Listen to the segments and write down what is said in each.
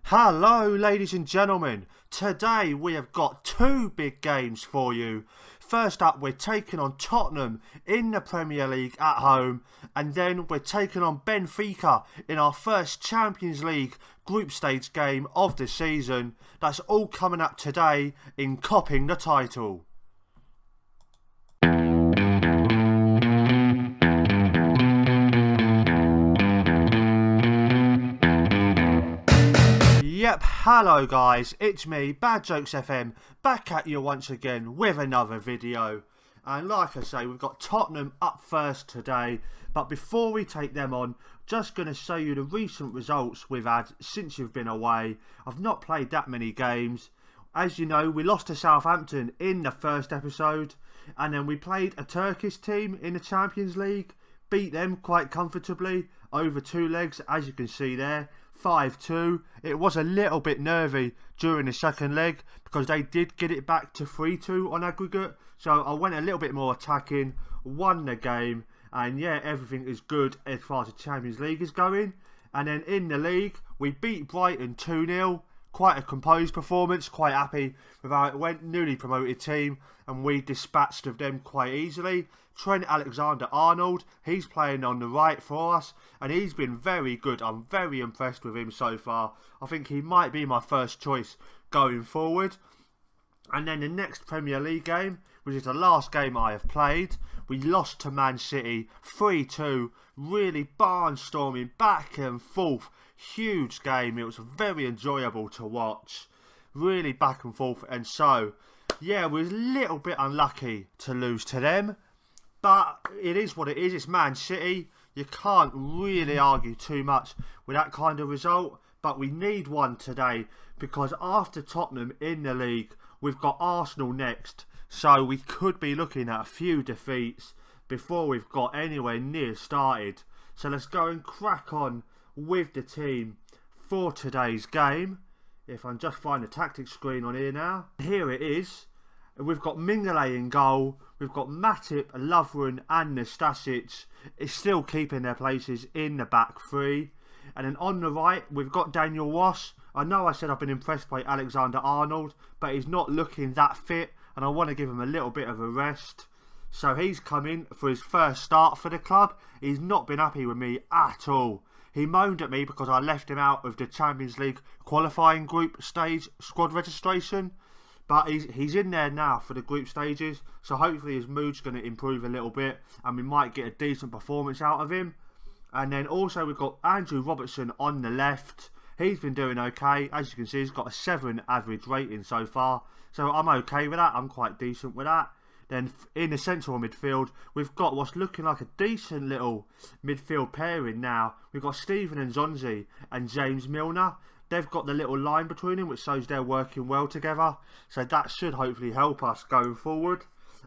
Hello ladies and gentlemen, today we have got two big games for you. First up, we're taking on Tottenham in the Premier League at home, and then we're taking on Benfica in our first Champions League group stage game of the season. That's all coming up today in Kopping the title. Yep, hello guys, it's me, Bad Jokes FM, back at you once again with another video. And like I say, we've got Tottenham up first today, but before we take them on, just going to show you the recent results we've had since you've been away. I've not played that many games. As you know, we lost to Southampton in the first episode, and then we played a Turkish team in the Champions League, beat them quite comfortably over two legs, as you can see there. 5-2. It was a little bit nervy during the second leg because they did get it back to 3-2 on aggregate, so I went a little bit more attacking, won the game, and yeah, everything is good as far as the Champions League is going. And then in the league we beat Brighton 2-0. Quite a composed performance, quite happy with how it went. Newly promoted team, and we dispatched of them quite easily. Trent Alexander-Arnold, he's playing on the right for us, and he's been very good. I'm very impressed with him so far. I think he might be my first choice going forward. And then the next Premier League game, which is the last game I have played, we lost to Man City 3-2. Really barnstorming, back and forth. Huge game. It was very enjoyable to watch. Really back and forth. And so, yeah, we were a little bit unlucky to lose to them. But it is what it is. It's Man City. You can't really argue too much with that kind of result. But we need one today, because after Tottenham in the league, we've got Arsenal next. So we could be looking at a few defeats before we've got anywhere near started. So let's go and crack on with the team for today's game. If I can just find the tactics screen on here now. Here it is. We've got Mignolet in goal. We've got Matip, Lovren and Nastasic is still keeping their places in the back three. And then on the right, we've got Daniel Ross. I know I said I've been impressed by Alexander-Arnold, but he's not looking that fit, and I want to give him a little bit of a rest. So he's come in for his first start for the club. He's not been happy with me at all. He moaned at me because I left him out of the Champions League qualifying group stage squad registration. But he's in there now for the group stages, so hopefully his mood's going to improve a little bit and we might get a decent performance out of him. And then also we've got Andrew Robertson on the left. He's been doing okay. As you can see, he's got a 7 average rating so far, so I'm okay with that. I'm quite decent with that. Then in the central midfield, we've got what's looking like a decent little midfield pairing now. We've got Steven Nzonzi and James Milner. They've got the little line between them, which shows they're working well together. So that should hopefully help us going forward.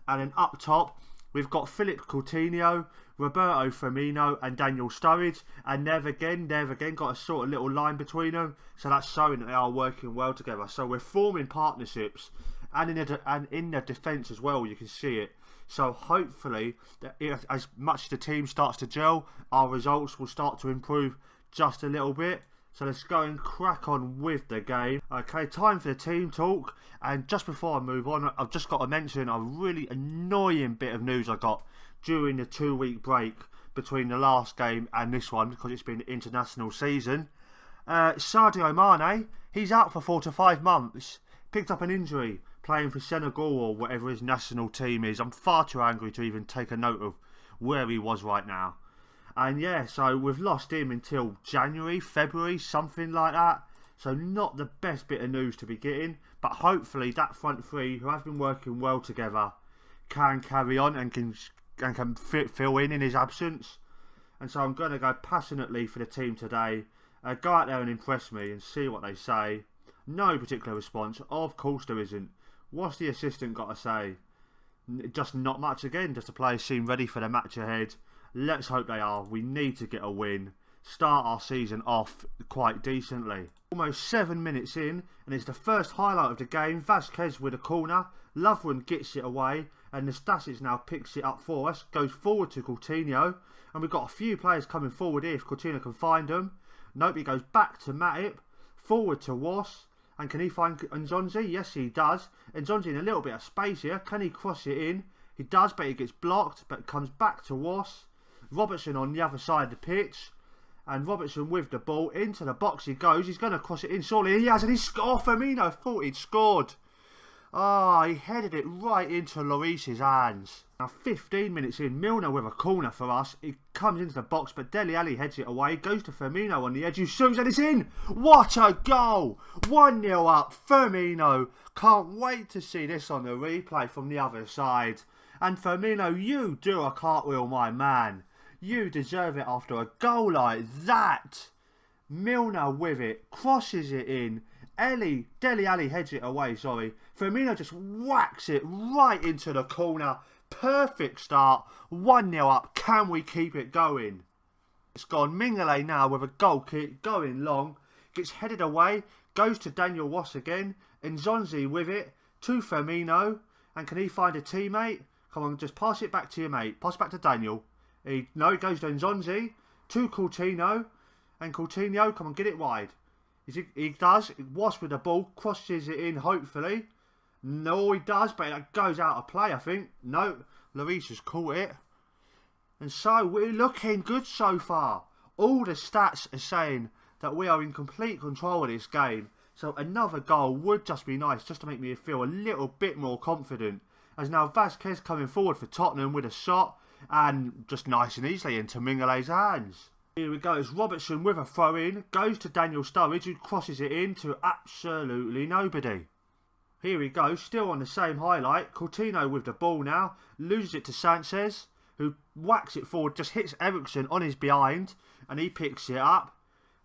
And then up top, we've got Philippe Coutinho, Roberto Firmino and Daniel Sturridge. And they've again got a sort of little line between them. So that's showing that they are working well together. So we're forming partnerships. And in the defence as well, you can see it. So hopefully, as much as the team starts to gel, our results will start to improve just a little bit. So let's go and crack on with the game. Okay, time for the team talk. And just before I move on, I've just got to mention a really annoying bit of news I got during the 2-week break between the last game and this one, because it's been international season. Sadio Mane, he's out for 4 to 5 months. Picked up an injury playing for Senegal or whatever his national team is. I'm far too angry to even take a note of where he was right now. And yeah, so we've lost him until January, February, something like that. So not the best bit of news to be getting. But hopefully that front three, who have been working well together, can carry on and can fill in his absence. And so I'm going to go passionately for the team today. Go out there and impress me and see what they say. No particular response. Of course there isn't. What's the assistant got to say? Just not much again. Just the players seem ready for the match ahead. Let's hope they are. We need to get a win. Start our season off quite decently. Almost 7 minutes in, and it's the first highlight of the game. Vasquez with a corner. Lovren gets it away, and Nastasic now picks it up for us. Goes forward to Coutinho, and we've got a few players coming forward here if Coutinho can find them. Nope, he goes back to Matip. Forward to Was. And can he find Nzonzi? Yes, he does. Nzonzi in a little bit of space here. Can he cross it in? He does, but he gets blocked. But comes back to Was. Robertson on the other side of the pitch. And Robertson with the ball. Into the box he goes. He's going to cross it in. Surely he has. And he scored. Firmino thought he'd scored. Ah, he headed it right into Lloris's hands. Now 15 minutes in, Milner with a corner for us. He comes into the box, but Dele Alli heads it away. Goes to Firmino on the edge, who swings and it's in. What a goal! 1-0 up, Firmino. Can't wait to see this on the replay from the other side. And Firmino, you do a cartwheel, my man. You deserve it after a goal like that. Milner with it, crosses it in. Dele Alli heads it away, sorry. Firmino just whacks it right into the corner. Perfect start. 1-0 up. Can we keep it going? It's gone. Mignolet now with a goal kick. Going long. Gets headed away. Goes to Daniel Wass again. Nzonzi with it. To Firmino. And can he find a teammate? Come on, just pass it back to your mate. Pass it back to Daniel. No, it goes to Nzonzi. To Coutinho. And Coutinho, come on, get it wide. He does. Was with the ball. Crosses it in, hopefully. No, he does, but it goes out of play, I think. No, Lloris has caught it. And so, we're looking good so far. All the stats are saying that we are in complete control of this game. So, another goal would just be nice, just to make me feel a little bit more confident. As now, Vazquez coming forward for Tottenham with a shot. And just nice and easily into Mignolet's hands. Here we go, it's Robertson with a throw in, goes to Daniel Sturridge who crosses it in to absolutely nobody. Here we go, still on the same highlight, Coutinho with the ball now, loses it to Sanchez, who whacks it forward, just hits Eriksen on his behind, and he picks it up.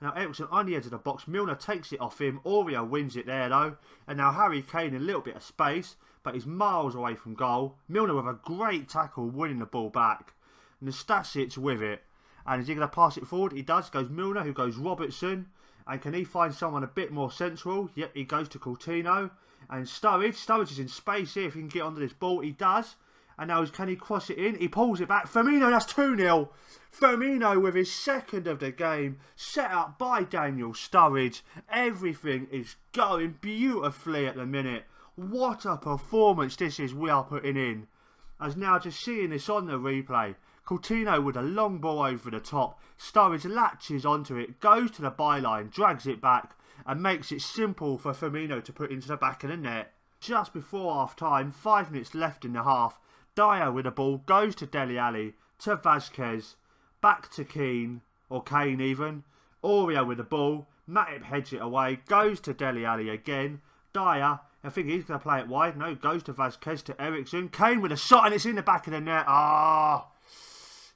Now Eriksen on the edge of the box, Milner takes it off him, Aurier wins it there though, and now Harry Kane in a little bit of space, but he's miles away from goal. Milner with a great tackle, winning the ball back, and Nastasic with it. And is he going to pass it forward? He does. Goes Milner, who goes Robertson. And can he find someone a bit more central? Yep, he goes to Coutinho. And Sturridge. Sturridge is in space here if he can get onto this ball. He does. And now can he cross it in? He pulls it back. Firmino, that's 2-0. Firmino with his second of the game. Set up by Daniel Sturridge. Everything is going beautifully at the minute. What a performance this is we are putting in. As now just seeing this on the replay. Coutinho with a long ball over the top. Sturridge latches onto it, goes to the byline, drags it back and makes it simple for Firmino to put into the back of the net. Just before half time, 5 minutes left in the half. Dyer with the ball, goes to Dele Alli, to Vazquez, back to Kane even. Aurier with the ball, Matip heads it away, goes to Dele Alli again. Dyer, I think he's going to play it wide. No, goes to Vazquez, to Eriksen. Kane with a shot and it's in the back of the net.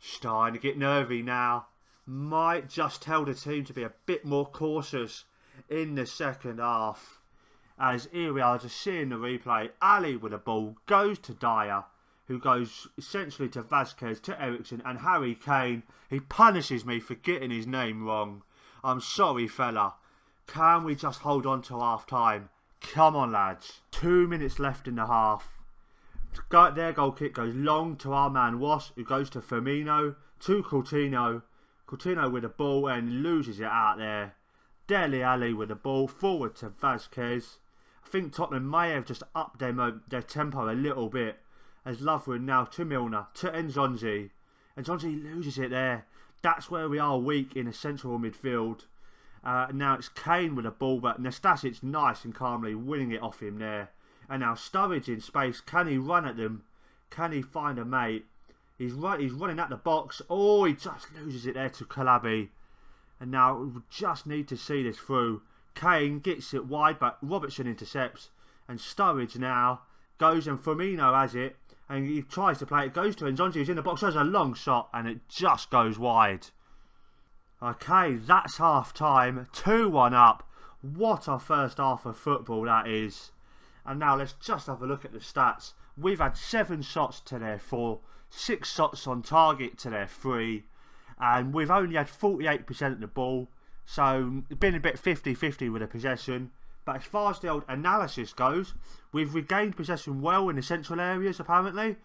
Starting to get nervy now. Might just tell the team to be a bit more cautious in the second half. As here we are just seeing the replay. Ali with the ball goes to Dyer, who goes essentially to Vazquez, to Eriksen and Harry Kane. He punishes me for getting his name wrong. I'm sorry, fella. Can we just hold on to half time? Come on, lads. 2 minutes left in the half. Their goal kick goes long to our man Wass, who goes to Firmino, to Coutinho. Coutinho with the ball and loses it out there. Dele Alli with the ball, forward to Vazquez. I think Tottenham may have just upped their tempo a little bit. As Lovren now to Milner, to Nzonzi. Nzonzi loses it there. That's where we are weak in the central midfield. Now it's Kane with the ball, but Nastasic nice and calmly winning it off him there. And now Sturridge in space. Can he run at them? Can he find a mate? He's running at the box. Oh, he just loses it there to Calabi. And now we just need to see this through. Kane gets it wide, but Robertson intercepts. And Sturridge now goes and Firmino has it. And he tries to play it. Goes to Nzonzi, who's in the box. There's a long shot and it just goes wide. Okay, that's half time. 2-1 up. What a first half of football that is. And now let's just have a look at the stats. We've had 7 shots to their 4, 6 shots on target to their 3, and we've only had 48% of the ball, so it's been a bit 50-50 with the possession. But as far as the old analysis goes, we've regained possession well in the central areas apparently,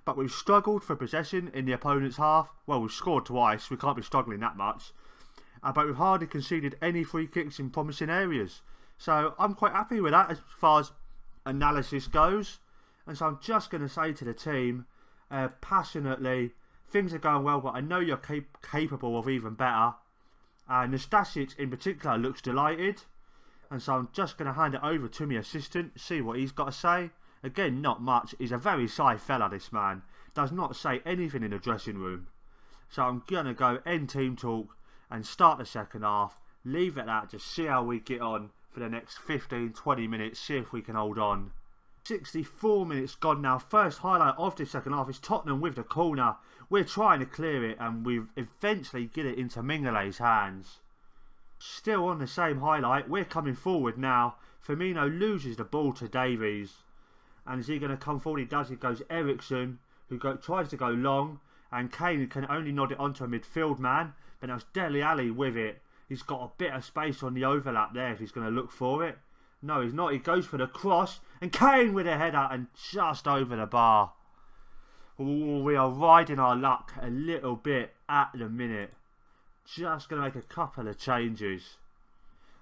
but we've struggled for possession in the opponent's half. Well, we've scored twice, we can't be struggling that much. but we've hardly conceded any free kicks in promising areas. So I'm quite happy with that as far as analysis goes. And so I'm just going to say to the team, passionately, things are going well, but I know you're capable of even better. Nastasic in particular looks delighted. And so I'm just going to hand it over to my assistant, see what he's got to say. Again, not much. He's a very shy fella, this man. Does not say anything in the dressing room. So I'm going to go end team talk and start the second half. Leave it at that, just see how we get on for the next 15-20 minutes. See if we can hold on. 64 minutes gone now. First highlight of the second half is Tottenham with the corner. We're trying to clear it and we eventually get it into Mingale's hands. Still on the same highlight, we're coming forward now. Firmino loses the ball to Davies. And is he going to come forward? He does. It goes Ericsson, who tries to go long. And Kane can only nod it onto a midfield man. But now it's Dele Alli with it. He's got a bit of space on the overlap there if he's going to look for it. No, he's not. He goes for the cross. And Kane with a header and just over the bar. Ooh, we are riding our luck a little bit at the minute. Just going to make a couple of changes.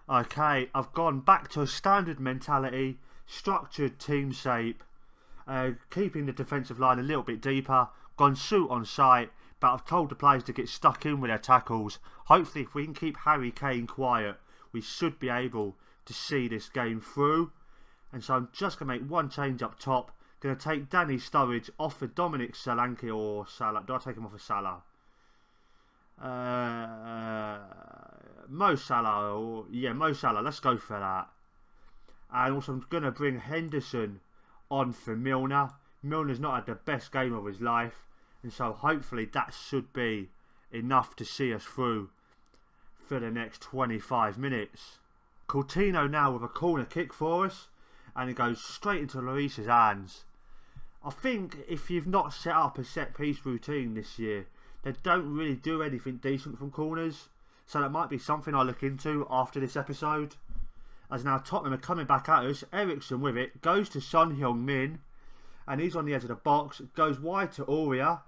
Okay, I've gone back to a standard mentality. Structured team shape. Keeping the defensive line a little bit deeper. Gone shoot on sight. But I've told the players to get stuck in with their tackles. Hopefully if we can keep Harry Kane quiet, we should be able to see this game through. And so I'm just going to make one change up top. Going to take Danny Sturridge off for Dominic Solanke or Salah. Do I take him off for Salah? Mo Salah. Yeah, Mo Salah. Let's go for that. And also I'm going to bring Henderson on for Milner. Milner's not had the best game of his life. And so hopefully that should be enough to see us through for the next 25 minutes. Coutinho now with a corner kick for us. And it goes straight into Lloris's hands. I think if you've not set up a set piece routine this year, they don't really do anything decent from corners. So that might be something I look into after this episode. As now Tottenham are coming back at us. Ericsson with it. Goes to Son Heung-min. And he's on the edge of the box. Goes wide to Aurier.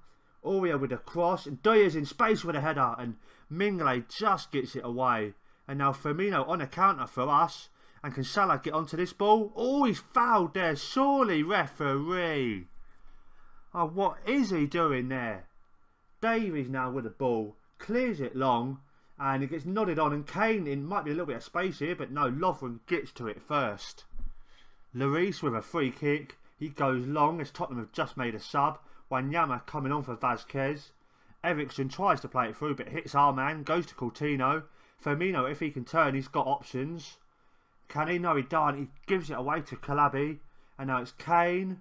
Aurier with a cross. And Diaz in space with a header. And Mingale just gets it away. And now Firmino on a counter for us. And can Salah get onto this ball? Oh, he's fouled there. Surely, referee. Oh, what is he doing there? Davies now with the ball. Clears it long. And it gets nodded on. And Kane, it might be a little bit of space here. But no, Lovren gets to it first. Lloris with a free kick. He goes long as Tottenham have just made a sub. Wanyama coming on for Vazquez. Ericsson tries to play it through but hits our man. Goes to Coutinho. Firmino, if he can turn, he's got options. Can he? No, he don't. He gives it away to Calabi. And now it's Kane.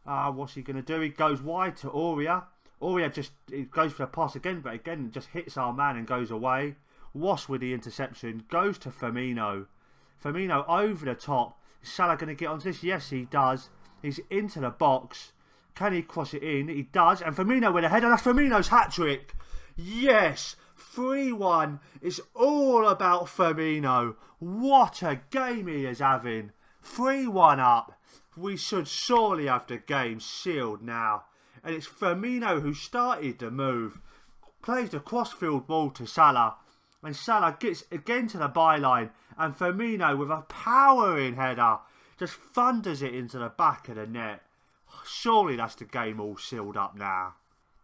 What's he going to do? He goes wide to Aurier. Aurier just goes for a pass again, but again just hits our man and goes away. Wass with the interception. Goes to Firmino. Firmino over the top. Is Salah going to get onto this? Yes, he does. He's into the box. Can he cross it in? He does. And Firmino with a header. That's Firmino's hat-trick. Yes. 3-1. It's all about Firmino. What a game he is having. 3-1 up. We should surely have the game sealed now. And it's Firmino who started the move. Plays the crossfield ball to Salah. And Salah gets again to the byline. And Firmino with a powering header just thunders it into the back of the net. Surely that's the game all sealed up now.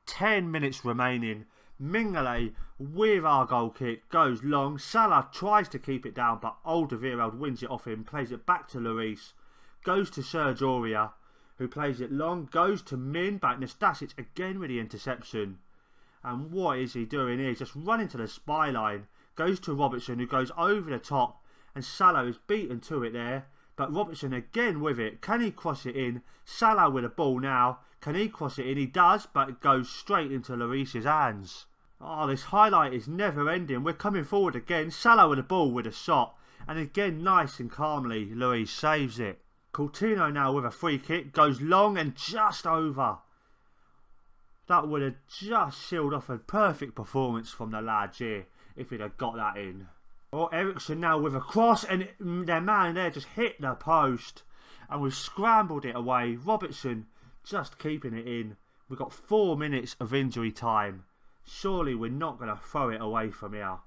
10 minutes remaining. Mingale with our goal kick goes long. Salah tries to keep it down, but Alderweireld wins it off him. Plays it back to Lloris. Goes to Serge Aurier, who plays it long. Goes to Min. Back Nastasic again with the interception. And what is he doing here? He's just running to the spy-line. Goes to Robertson, who goes over the top. And Salah is beaten to it there. But Robertson again with it. Can he cross it in? Salah with the ball now. Can he cross it in? He does, but it goes straight into Lloris's hands. Oh, this highlight is never ending. We're coming forward again. Salah with the ball with a shot. And again, nice and calmly, Lloris saves it. Coutinho now with a free kick. Goes long and just over. That would have just sealed off a perfect performance from the lads here if he'd have got that in. Oh, Ericsson now with a cross, and their man there just hit the post. And we've scrambled it away. Robertson just keeping it in. We've got 4 minutes of injury time. Surely we're not going to throw it away from here.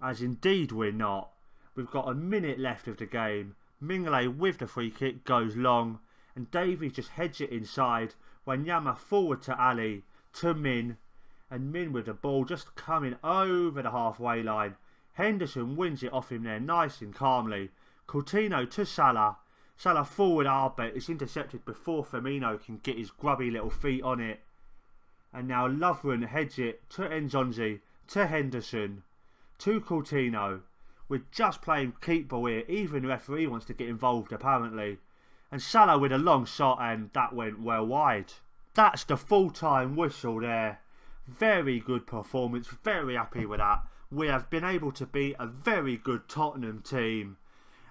As indeed we're not. We've got a minute left of the game. Mingale with the free kick goes long, and Davies just heads it inside. Wanyama forward to Ali, to Min, and Min with the ball just coming over the halfway line. Henderson wins it off him there nice and calmly. Coutinho to Salah. Salah forward but it's intercepted before Firmino can get his grubby little feet on it. And now Lovren heads it to Nzonzi, to Henderson, to Coutinho. We're just playing keep ball here. Even the referee wants to get involved apparently. And Salah with a long shot, and that went well wide. That's the full-time whistle there. Very good performance. Very happy with that. We have been able to beat a very good Tottenham team.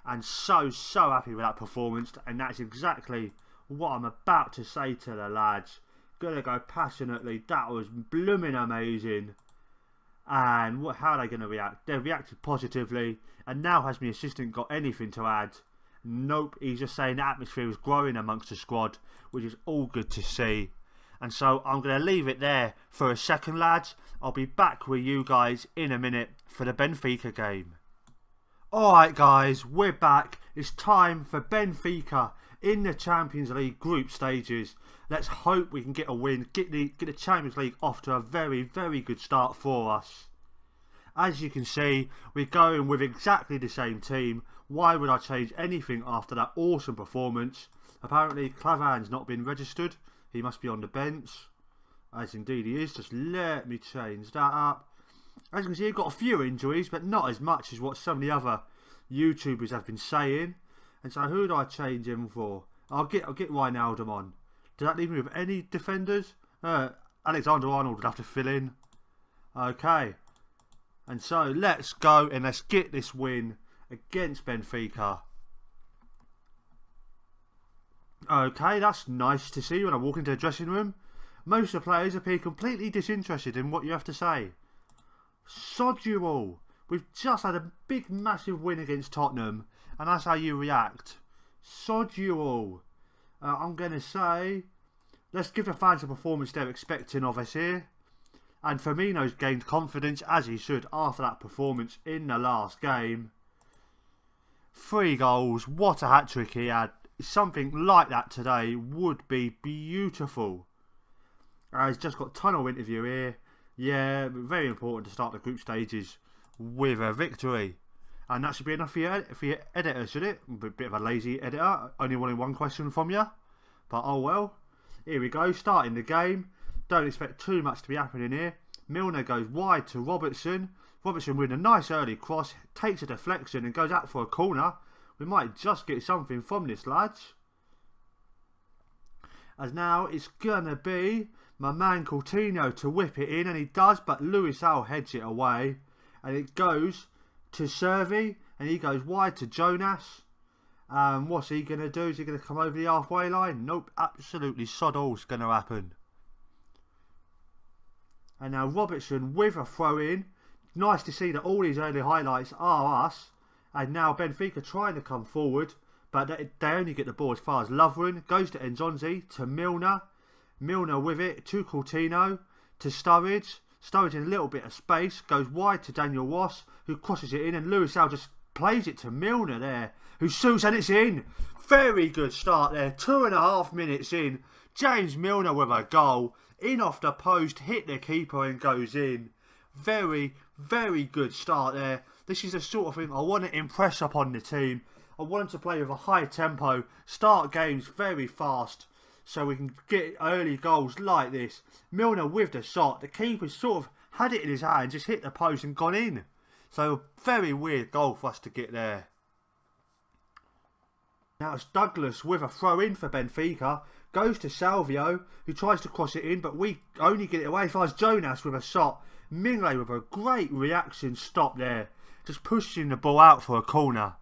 And so happy with that performance. And that's exactly what I'm about to say to the lads. Gonna go passionately. That was blooming amazing. And how are they going to react? They've reacted positively. And now has my assistant got anything to add? Nope. He's just saying the atmosphere is growing amongst the squad, which is all good to see. And so I'm going to leave it there for a second, lads. I'll be back with you guys in a minute for the Benfica game. Alright guys, we're back. It's time for Benfica in the Champions League group stages. Let's hope we can get a win, get the Champions League off to a very good start for us. As you can see, we're going with exactly the same team. Why would I change anything after that awesome performance? Apparently Clavan's not been registered. He must be on the bench. As indeed he is. Just let me change that up. As you can see, he's got a few injuries, but not as much as what some of the other YouTubers have been saying. And so who do I change him for? I'll get Wijnaldum on. Does that leave me with any defenders? Alexander-Arnold would have to fill in. Okay. And so let's go and let's get this win against Benfica. Okay, that's nice to see when I walk into the dressing room. Most of the players appear completely disinterested in what you have to say. Sod you all. We've just had a big massive win against Tottenham, and that's how you react. Sod you all. I'm going to say, let's give the fans a performance they're expecting of us here. And Firmino's gained confidence, as he should, after that performance in the last game. 3 goals, what a hat-trick he had. Something like that today would be beautiful. He's just got tunnel interview here. Yeah, very important to start the group stages with a victory. And that should be enough for your editor, should it? A bit of a lazy editor. Only wanting one question from you. But oh well. Here we go. Starting the game. Don't expect too much to be happening here. Milner goes wide to Robertson. Robertson with a nice early cross. Takes a deflection and goes out for a corner. We might just get something from this, lads. As now it's going to be my man Coutinho to whip it in. And he does. But Luis Al heads it away. And it goes to Servi, and he goes wide to Jonas. What's he going to do? Is he going to come over the halfway line? Nope, absolutely sod all's going to happen. And now Robertson with a throw in. Nice to see that all these early highlights are us. And now Benfica trying to come forward, but they only get the ball as far as Lovren. Goes to Nzonzi, to Milner. Milner with it, to Coutinho, to Sturridge. Sturridge in a little bit of space, goes wide to Daniel Ross, who crosses it in, and Luis Al just plays it to Milner there, who shoots and it's in. Very good start there, 2.5 minutes in. James Milner with a goal, in off the post, hit the keeper and goes in. Very good start there. This is the sort of thing I want to impress upon the team. I want them to play with a high tempo, start games very fast, so we can get early goals like this. Milner with the shot. The keeper sort of had it in his hand, just hit the post and gone in. So very weird goal for us to get there. Now it's Douglas with a throw in for Benfica. Goes to Salvio, who tries to cross it in, but we only get it away. Finds Jonas with a shot. Mingale with a great reaction stop there. Just pushing the ball out for a corner.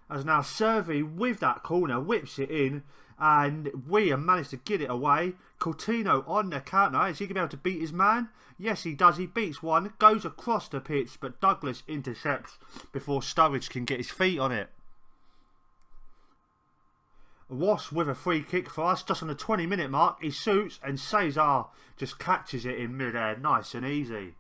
As now Servi with that corner whips it in, and we have managed to get it away. Coutinho on the counter. Is he going to be able to beat his man? Yes, he does. He beats one, goes across the pitch, but Douglas intercepts before Sturridge can get his feet on it. Wash with a free kick for us just on the 20-minute mark. He shoots and Cesar just catches it in mid-air. Nice and easy.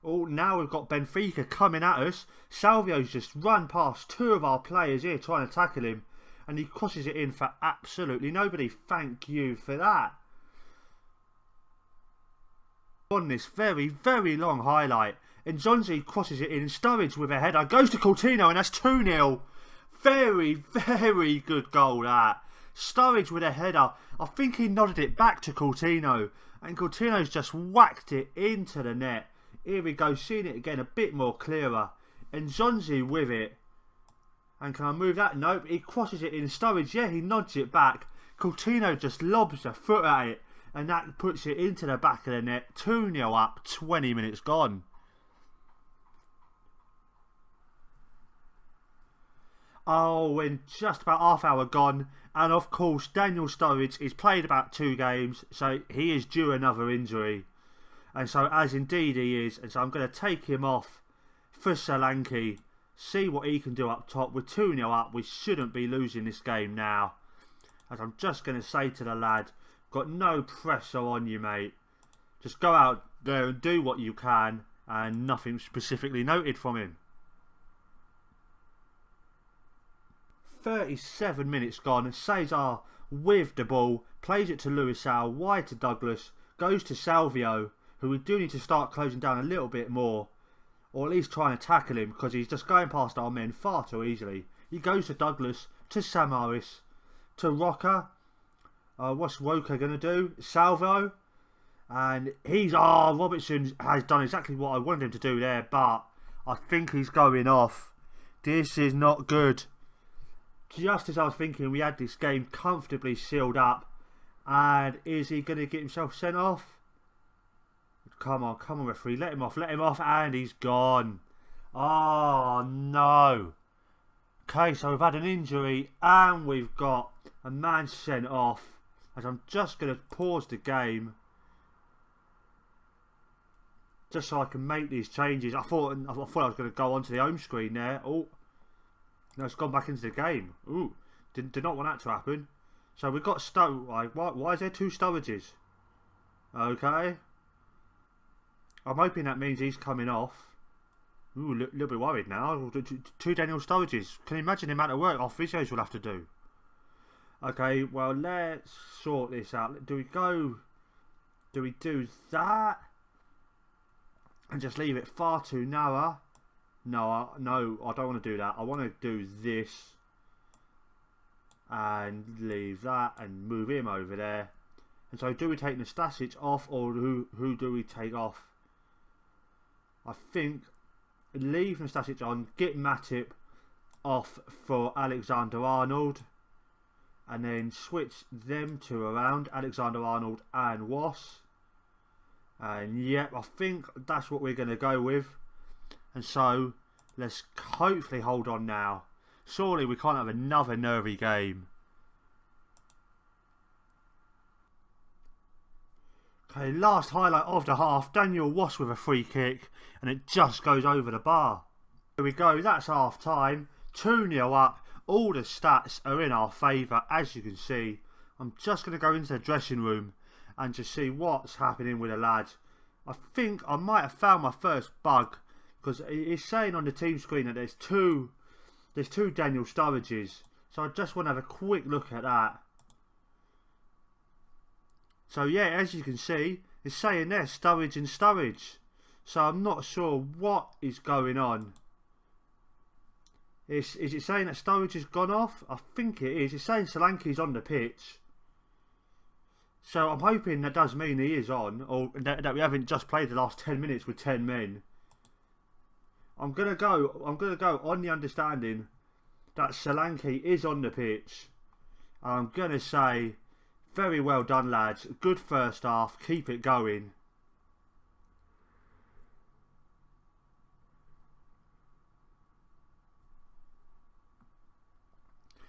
Oh, now we've got Benfica coming at us. Salvio's just run past two of our players here trying to tackle him. And he crosses it in for absolutely nobody. Thank you for that. On this very, very long highlight. And Zonzi crosses it in. Sturridge with a header. Goes to Coutinho and that's 2-0. Very, very good goal that. Sturridge with a header. I think he nodded it back to Coutinho. And Coutinho's just whacked it into the net. Here we go, seeing it again a bit more clearer. And Zonzi with it. And can I move that? Nope, he crosses it in. Sturridge, yeah, he nods it back. Coutinho just lobs a foot at it. And that puts it into the back of the net. 2-0 up, 20 minutes gone. Oh, and just about half hour gone. And of course, Daniel Sturridge is played about 2 games. So he is due another injury. And so, as indeed he is, and so I'm going to take him off for Solanke. See what he can do up top. We're 2-0 up. We shouldn't be losing this game now. As I'm just going to say to the lad, got no pressure on you, mate. Just go out there and do what you can. And nothing specifically noted from him. 37 minutes gone. Cesar with the ball. Plays it to Luisao. Wide to Douglas. Goes to Salvio, who we do need to start closing down a little bit more. Or at least trying to tackle him, because he's just going past our men far too easily. He goes to Douglas, to Samaris, to Roca. What's Roca going to do? Salvo. And he's... Oh, Robertson has done exactly what I wanted him to do there, but I think he's going off. This is not good. Just as I was thinking, we had this game comfortably sealed up. And is he going to get himself sent off? Come on, referee. Let him off, and he's gone. Oh, no. Okay, so we've had an injury, and we've got a man sent off. As I'm just going to pause the game. Just so I can make these changes. I thought I was going to go onto the home screen there. Oh, no, it's gone back into the game. Ooh, did not want that to happen. So we've got Sturridge. Why is there 2 Sturridges? Okay. I'm hoping that means he's coming off. Ooh, a little bit worried now. 2 Daniel Sturridges. Can you imagine the amount of work our physios will have to do? Okay, well, let's sort this out. Do we go... Do we do that? And just leave it far too narrow? No, I don't want to do that. I want to do this. And leave that and move him over there. And so do we take Nastasic off, or who do we take off? I think leave Nastasic on, get Matip off for Alexander-Arnold, and then switch them 2 around, Alexander-Arnold and Wass. And yep, I think that's what we're going to go with. And so let's hopefully hold on now. Surely we can't have another nervy game. Okay, last highlight of the half. Daniel Wass with a free kick. And it just goes over the bar. Here we go. That's half time. 2-0 up. All the stats are in our favour, as you can see. I'm just going to go into the dressing room and just see what's happening with the lads. I think I might have found my first bug, because it's saying on the team screen that there's two Daniel Sturridges. So I just want to have a quick look at that. So yeah, as you can see, it's saying there Sturridge and Sturridge. So I'm not sure what is going on. Is it saying that Sturridge has gone off? I think it is. It's saying Solanke's on the pitch. So I'm hoping that does mean he is on, or that we haven't just played the last 10 minutes with 10 men. I'm gonna go on the understanding that Solanke is on the pitch. I'm gonna say, very well done, lads. Good first half. Keep it going.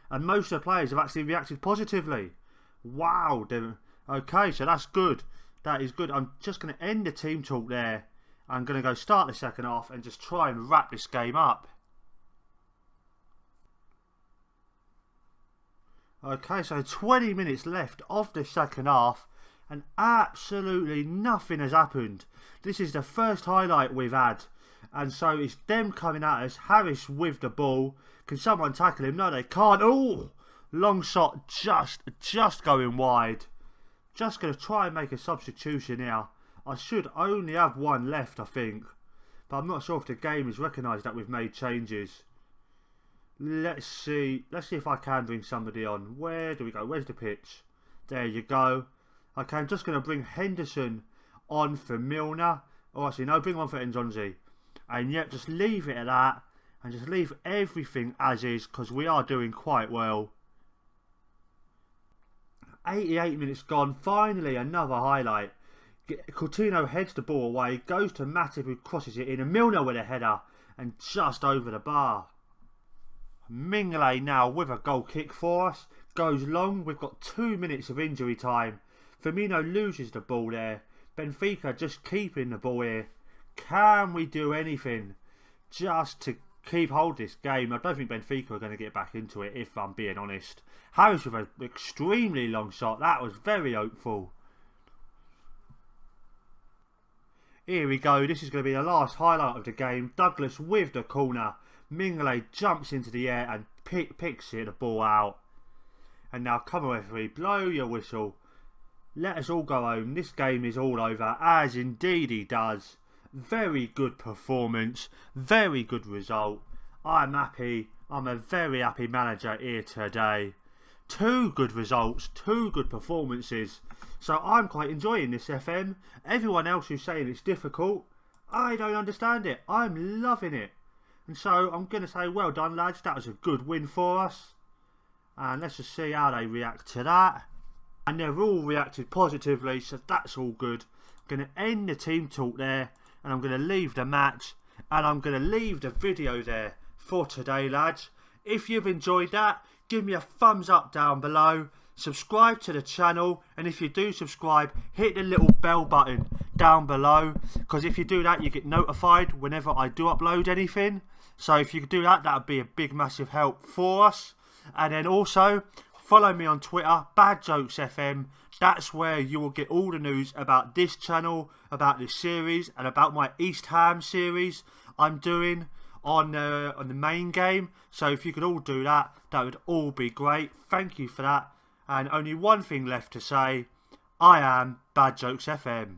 And most of the players have actually reacted positively. Wow. Okay, so that's good. That is good. I'm just going to end the team talk there. I'm going to go start the second half and just try and wrap this game up. Okay, so 20 minutes left of the second half and absolutely nothing has happened. This is the first highlight we've had. And so it's them coming at us. Harris with the ball. Can someone tackle him? No, they can't. Oh, long shot just going wide. Just going to try and make a substitution here. I should only have one left, I think. But I'm not sure if the game has recognised that we've made changes. Let's see if I can bring somebody on. Where do we go? Where's the pitch? There you go. Okay, I'm just going to bring Henderson on for Milner. Oh, actually, no, bring on for Nzonzi. And yet, just leave it at that. And just leave everything as is, because we are doing quite well. 88 minutes gone. Finally, another highlight. Coutinho heads the ball away. Goes to Matip, who crosses it in. And Milner with a header. And just over the bar. Mingale now with a goal kick for us. Goes long. We've got 2 minutes of injury time. Firmino loses the ball there. Benfica just keeping the ball here. Can we do anything just to keep hold of this game? I don't think Benfica are going to get back into it, if I'm being honest. Harris with an extremely long shot. That was very hopeful. Here we go. This is going to be the last highlight of the game. Douglas with the corner. Mingale jumps into the air and picks the ball out. And now, come on, referee, blow your whistle. Let us all go home. This game is all over, as indeed he does. Very good performance. Very good result. I'm happy. I'm a very happy manager here today. 2 good results. 2 good performances. So I'm quite enjoying this FM. Everyone else who's saying it's difficult, I don't understand it. I'm loving it. And so I'm going to say, well done, lads. That was a good win for us. And let's just see how they react to that. And they've all reacted positively, so that's all good. I'm going to end the team talk there. And I'm going to leave the match. And I'm going to leave the video there for today, lads. If you've enjoyed that, give me a thumbs up down below. Subscribe to the channel. And if you do subscribe, hit the little bell button down below. Because if you do that, you get notified whenever I do upload anything. So if you could do that, that would be a big, massive help for us. And then also, follow me on Twitter, Bad Jokes FM. That's where you will get all the news about this channel, about this series, and about my East Ham series I'm doing on the main game. So if you could all do that, that would all be great. Thank you for that. And only one thing left to say. I am Bad Jokes FM.